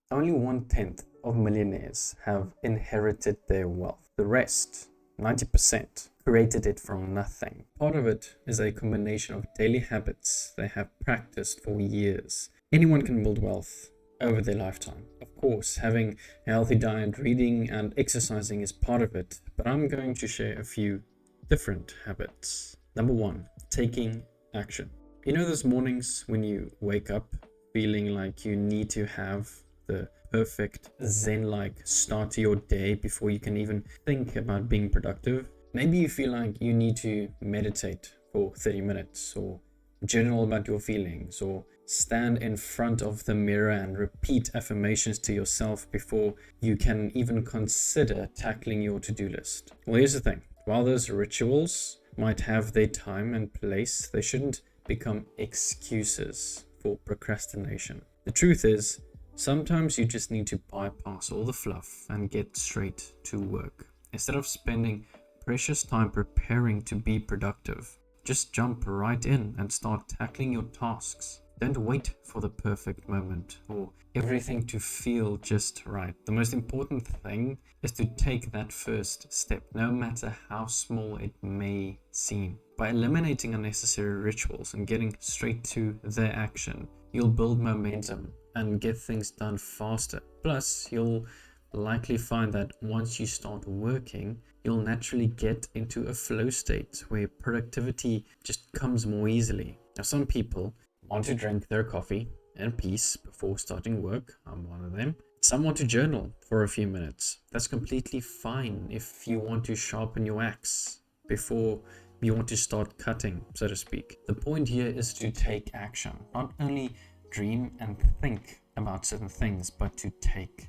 Only 1/10 of millionaires have inherited their wealth. The rest, 90%, created it from nothing. Part of it is a combination of daily habits they have practiced for years. Anyone can build wealth over their lifetime. Of course, having a healthy diet, reading, and exercising is part of it, but I'm going to share a few different habits. Number 1, taking action. You know those mornings when you wake up feeling like you need to have the perfect zen-like start to your day before you can even think about being productive? Maybe you feel like you need to meditate for 30 minutes, or journal about your feelings, or stand in front of the mirror and repeat affirmations to yourself before you can even consider tackling your to-do list. Well, here's the thing. While those rituals might have their time and place, they shouldn't become excuses for procrastination. The truth is, sometimes you just need to bypass all the fluff and get straight to work. Instead of spending precious time preparing to be productive, just jump right in and start tackling your tasks. Don't wait for the perfect moment or everything to feel just right. The most important thing is to take that first step, no matter how small it may seem. By eliminating unnecessary rituals and getting straight to the action, you'll build momentum and get things done faster. Plus, you'll likely find that once you start working, you'll naturally get into a flow state where productivity just comes more easily. Now, some people want to drink their coffee in peace before starting work. I'm one of them. Some want to journal for a few minutes. That's completely fine if you want to sharpen your axe before you want to start cutting, so to speak. The point here is to take action, not only dream and think about certain things, but to take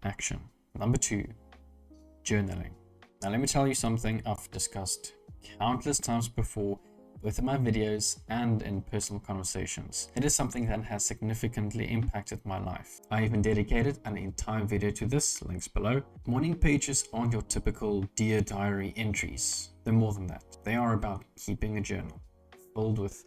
action. Number 2, journaling. Now let me tell you something I've discussed countless times before, both in my videos and in personal conversations. It is something that has significantly impacted my life. I even dedicated an entire video to this, links below. Morning pages aren't your typical Dear Diary entries. They're more than that. They are about keeping a journal filled with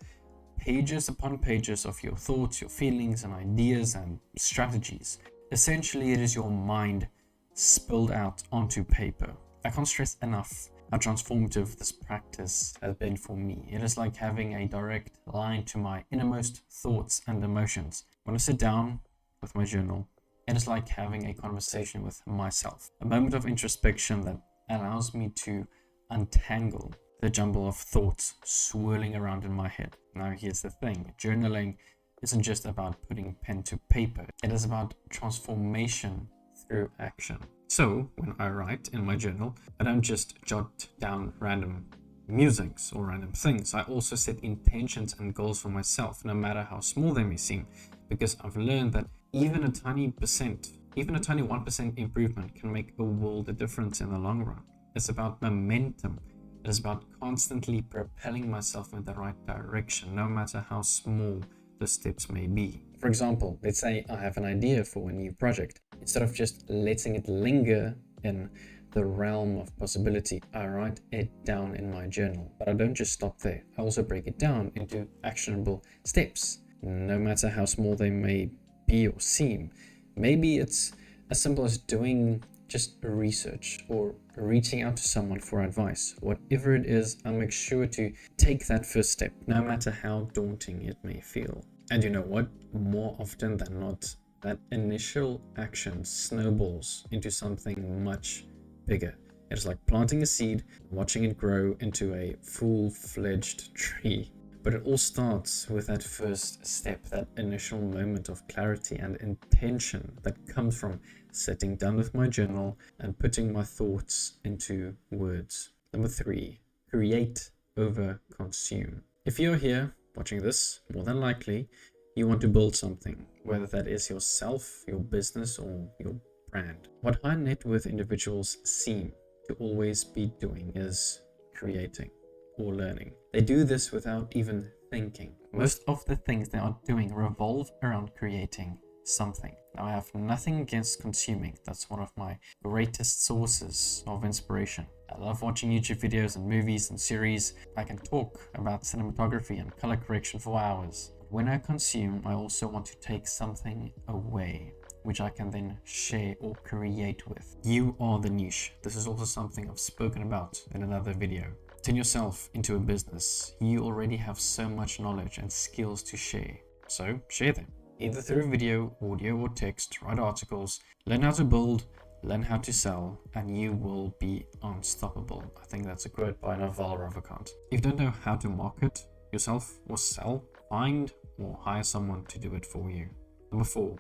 pages upon pages of your thoughts, your feelings and ideas and strategies. Essentially, it is your mind spilled out onto paper. I can't stress enough how transformative this practice has been for me. It is like having a direct line to my innermost thoughts and emotions. When I sit down with my journal, it is like having a conversation with myself, a moment of introspection that allows me to untangle the jumble of thoughts swirling around in my head. Now, here's the thing. Journaling isn't just about putting pen to paper. It is about transformation through action. So when I write in my journal, I don't just jot down random musings or random things. I also set intentions and goals for myself, no matter how small they may seem, because I've learned that even a tiny 1% improvement can make a world of difference in the long run. It's about momentum. It is about constantly propelling myself in the right direction, no matter how small the steps may be. For example, let's say I have an idea for a new project. Instead of just letting it linger in the realm of possibility, I write it down in my journal. But I don't just stop there. I also break it down into actionable steps, no matter how small they may be or seem. Maybe it's as simple as doing just research or reaching out to someone for advice. Whatever it is, I'll make sure to take that first step, no matter how daunting it may feel. And you know what? More often than not, that initial action snowballs into something much bigger. It's like planting a seed, watching it grow into a full-fledged tree. But it all starts with that first step, that initial moment of clarity and intention that comes from sitting down with my journal and putting my thoughts into words. Number 3, create over consume. If you're here watching this, more than likely, you want to build something, whether that is yourself, your business, or your brand. What high net worth individuals seem to always be doing is creating or learning. They do this without even thinking. Most of the things they are doing revolve around creating something. Now, I have nothing against consuming. That's one of my greatest sources of inspiration. I love watching YouTube videos and movies and series. I can talk about cinematography and color correction for hours. When I consume, I also want to take something away. which I can then share or create with. You are the niche. This is also something I've spoken about in another video. Turn yourself into a business. You already have so much knowledge and skills to share. So share them. Either through video, audio, or text, write articles, learn how to build, learn how to sell, and you will be unstoppable. I think that's a quote by Naval Ravikant. If you don't know how to market yourself or sell, find or hire someone to do it for you. Number 4,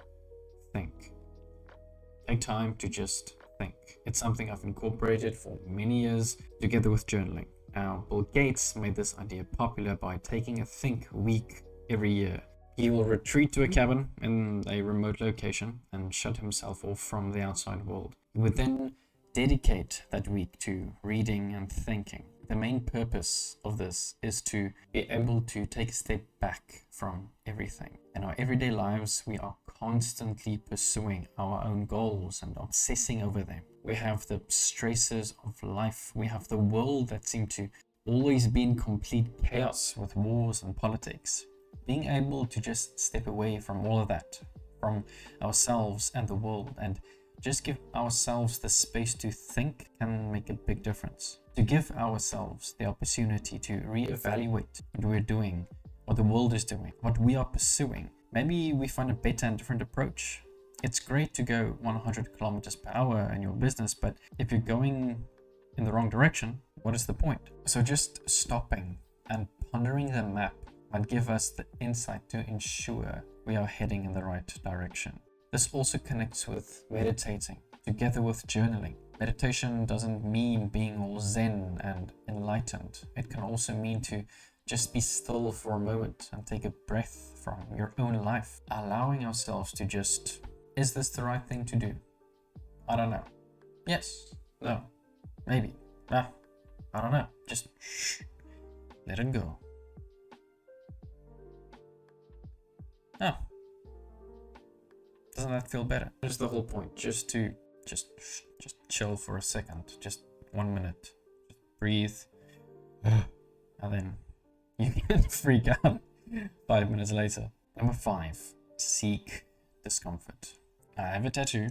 think. Take time to just think. It's something I've incorporated for many years together with journaling. Now, Bill Gates made this idea popular by taking a think week every year. He will retreat to a cabin in a remote location and shut himself off from the outside world. He would then dedicate that week to reading and thinking. The main purpose of this is to be able to take a step back from everything. In our everyday lives, we are constantly pursuing our own goals and obsessing over them. We have the stresses of life. We have the world that seems to always be in complete chaos with wars and politics. Being able to just step away from all of that, from ourselves and the world, and just give ourselves the space to think can make a big difference. To give ourselves the opportunity to reevaluate what we're doing, what the world is doing, what we are pursuing. Maybe we find a better and different approach. It's great to go 100 kilometers per hour in your business, but if you're going in the wrong direction, what is the point? So just stopping and pondering the map might give us the insight to ensure we are heading in the right direction. This also connects with meditating, together with journaling. Meditation doesn't mean being all zen and enlightened. It can also mean to just be still for a moment and take a breath from your own life. Allowing ourselves to just, is this the right thing to do? I don't know. Yes, no, maybe, I don't know. Just shh, let it go. Oh, doesn't that feel better? That's the whole point, just to just chill for a second, just 1 minute, just breathe, and then you can freak out 5 minutes later. Number 5, seek discomfort. I have a tattoo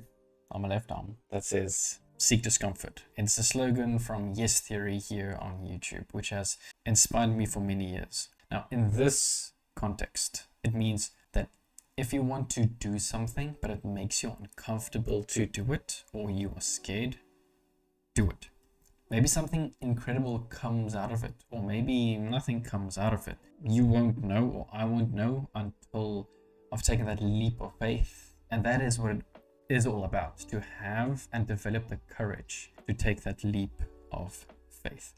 on my left arm that says seek discomfort. It's a slogan from Yes Theory here on YouTube, which has inspired me for many years. Now, in this context, it means that if you want to do something, but it makes you uncomfortable to do it, or you are scared, do it. Maybe something incredible comes out of it, or maybe nothing comes out of it. You won't know, or I won't know until I've taken that leap of faith. And that is what it is all about, to have and develop the courage to take that leap of faith.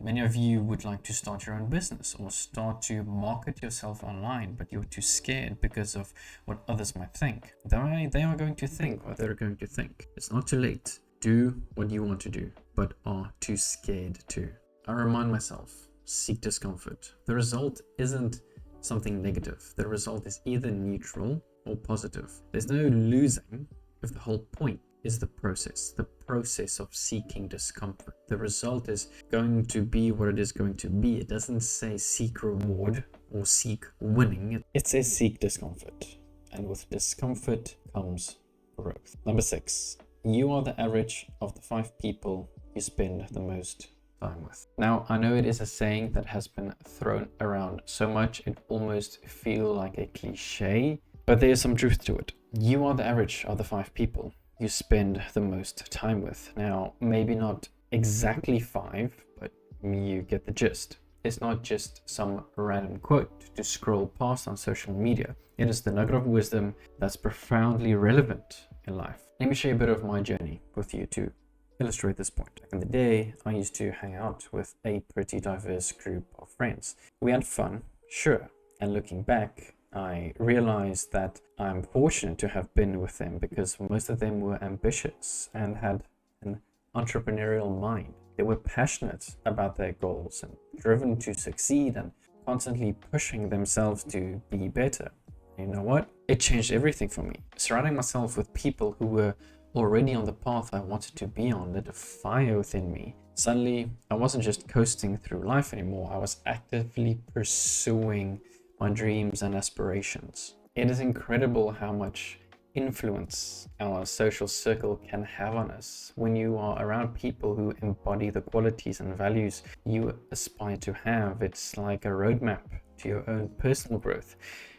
Many of you would like to start your own business or start to market yourself online, but you're too scared because of what others might think. They are going to think what they're going to think. It's not too late. Do what you want to do, but are too scared to. I remind myself, seek discomfort. The result isn't something negative. The result is either neutral or positive. There's no losing if the whole point is the process of seeking discomfort. The result is going to be what it is going to be. It doesn't say seek reward or seek winning. It says seek discomfort. And with discomfort comes growth. Number 6, you are the average of the 5 people you spend the most time with. Now, I know it is a saying that has been thrown around so much it almost feels like a cliche, but there is some truth to it. You are the average of the 5 people you spend the most time with. Now, maybe not exactly 5, but you get the gist. It's not just some random quote to scroll past on social media. It is the nugget of wisdom that's profoundly relevant in life. Let me share a bit of my journey with you to illustrate this point. Back in the day, I used to hang out with a pretty diverse group of friends. We had fun, sure, and looking back, I realized that I'm fortunate to have been with them because most of them were ambitious and had an entrepreneurial mind. They were passionate about their goals and driven to succeed and constantly pushing themselves to be better. You know what? It changed everything for me. Surrounding myself with people who were already on the path I wanted to be on lit a fire within me. Suddenly, I wasn't just coasting through life anymore. I was actively pursuing my dreams and aspirations. It is incredible how much influence our social circle can have on us. When you are around people who embody the qualities and values you aspire to have, it's like a roadmap to your own personal growth.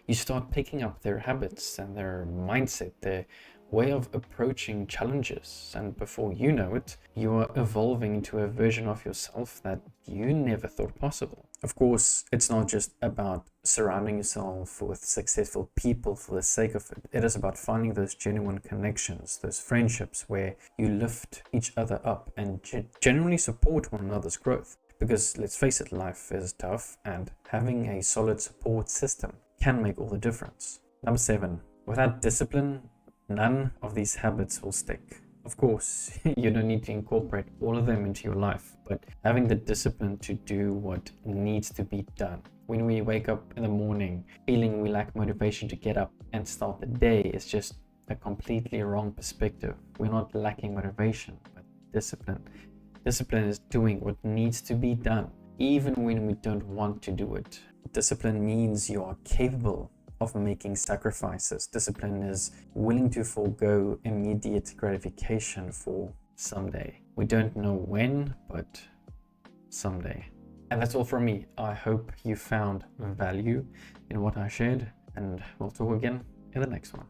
You start picking up their habits and their mindset, their way of approaching challenges, and before you know it, you are evolving into a version of yourself that you never thought possible. Of course, it's not just about surrounding yourself with successful people for the sake of it. It is about finding those genuine connections, those friendships where you lift each other up and genuinely support one another's growth. Because let's face it, life is tough, and having a solid support system can make all the difference. Number 7, without discipline, none of these habits will stick. Of course, you don't need to incorporate all of them into your life, but having the discipline to do what needs to be done. When we wake up in the morning feeling we lack motivation to get up and start the day, is just a completely wrong perspective. We're not lacking motivation, but discipline. Discipline is doing what needs to be done, even when we don't want to do it. Discipline means you are capable of making sacrifices. Discipline is willing to forego immediate gratification for someday. We don't know when, but someday. And that's all from me. I hope you found value in what I shared, and we'll talk again in the next one.